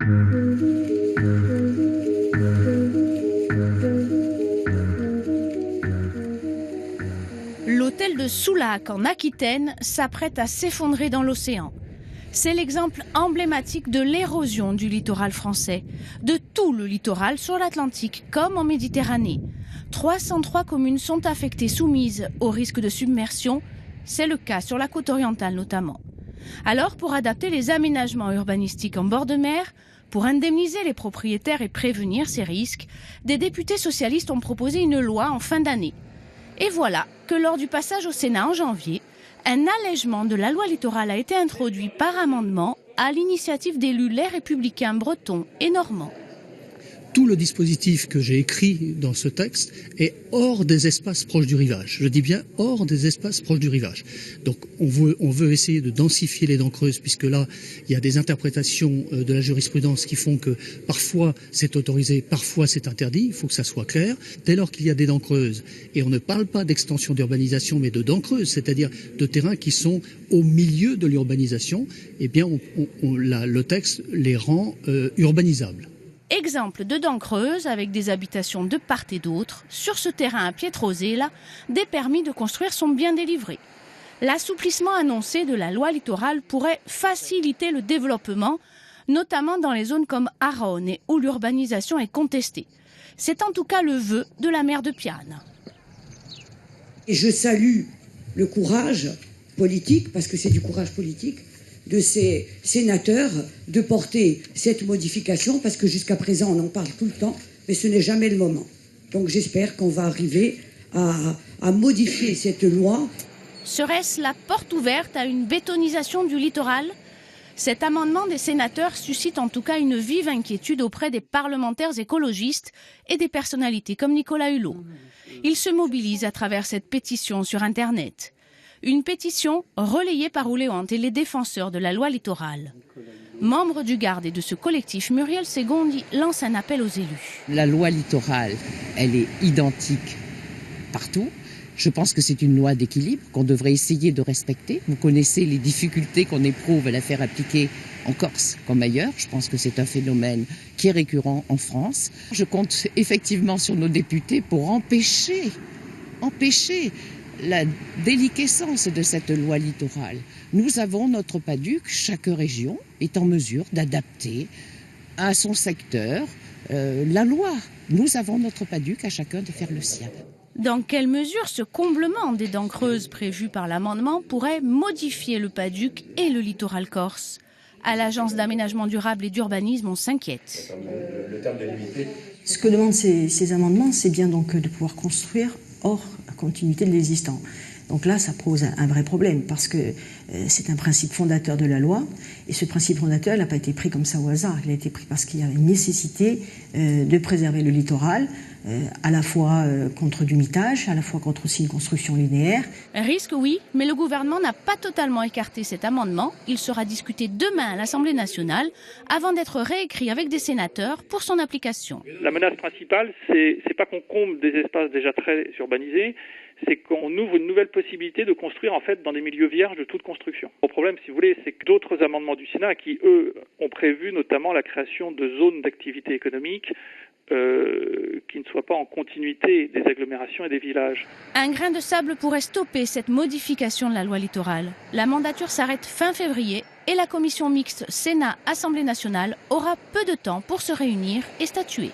L'hôtel de Soulac en Aquitaine s'apprête à s'effondrer dans l'océan. C'est l'exemple emblématique de l'érosion du littoral français, de tout le littoral sur l'Atlantique comme en Méditerranée. 303 communes sont affectées, soumises au risque de submersion. C'est le cas sur la côte orientale notamment. Alors, pour adapter les aménagements urbanistiques en bord de mer, pour indemniser les propriétaires et prévenir ces risques, des députés socialistes ont proposé une loi en fin d'année. Et voilà que lors du passage au Sénat en janvier, un allègement de la loi littorale a été introduit par amendement à l'initiative d'élus Les Républicains bretons et normands. Tout le dispositif que j'ai écrit dans ce texte est hors des espaces proches du rivage. Je dis bien hors des espaces proches du rivage. Donc on veut essayer de densifier les dents creuses, puisque là, il y a des interprétations de la jurisprudence qui font que parfois c'est autorisé, parfois c'est interdit. Il faut que ça soit clair. Dès lors qu'il y a des dents creuses, et on ne parle pas d'extension d'urbanisation, mais de dents creuses, c'est-à-dire de terrains qui sont au milieu de l'urbanisation, eh bien le texte les rend urbanisables. Exemple de dents creuses avec des habitations de part et d'autre. Sur ce terrain à Pietrosella, des permis de construire sont bien délivrés. L'assouplissement annoncé de la loi littorale pourrait faciliter le développement, notamment dans les zones comme Aronne où l'urbanisation est contestée. C'est en tout cas le vœu de la maire de Piane. Et je salue le courage politique, parce que c'est du courage politique, de ces sénateurs de porter cette modification, parce que jusqu'à présent on en parle tout le temps, mais ce n'est jamais le moment. Donc j'espère qu'on va arriver à modifier cette loi. Serait-ce la porte ouverte à une bétonisation du littoral ? Cet amendement des sénateurs suscite en tout cas une vive inquiétude auprès des parlementaires écologistes et des personnalités comme Nicolas Hulot. Ils se mobilisent à travers cette pétition sur Internet. Une pétition relayée par Ouléante et les défenseurs de la loi littorale. Membre du Garde et de ce collectif, Muriel Segondi lance un appel aux élus. La loi littorale, elle est identique partout. Je pense que c'est une loi d'équilibre qu'on devrait essayer de respecter. Vous connaissez les difficultés qu'on éprouve à la faire appliquer en Corse comme ailleurs. Je pense que c'est un phénomène qui est récurrent en France. Je compte effectivement sur nos députés pour empêcher la déliquescence de cette loi littorale. Nous avons notre PADUC, chaque région est en mesure d'adapter à son secteur la loi. Nous avons notre PADUC, à chacun de faire le sien. Dans quelle mesure ce comblement des dents creuses prévu par l'amendement pourrait modifier le PADUC et le littoral corse ? À l'Agence d'aménagement durable et d'urbanisme, on s'inquiète. Ce que demandent ces amendements, c'est bien donc de pouvoir construire hors continuité de l'existant. Donc là, ça pose un vrai problème, parce que c'est un principe fondateur de la loi, et ce principe fondateur n'a pas été pris comme ça au hasard. Il a été pris parce qu'il y a une nécessité de préserver le littoral, à la fois contre du mitage, à la fois contre aussi une construction linéaire. Risque, oui, mais le gouvernement n'a pas totalement écarté cet amendement. Il sera discuté demain à l'Assemblée nationale, avant d'être réécrit avec des sénateurs pour son application. La menace principale, c'est pas qu'on comble des espaces déjà très urbanisés, c'est qu'on ouvre une nouvelle possibilité de construire en fait dans des milieux vierges de toute construction. Le problème, si vous voulez, c'est que d'autres amendements du Sénat qui, eux, ont prévu notamment la création de zones d'activité économique qui ne soient pas en continuité des agglomérations et des villages. Un grain de sable pourrait stopper cette modification de la loi littorale. La mandature s'arrête fin février et la commission mixte Sénat-Assemblée nationale aura peu de temps pour se réunir et statuer.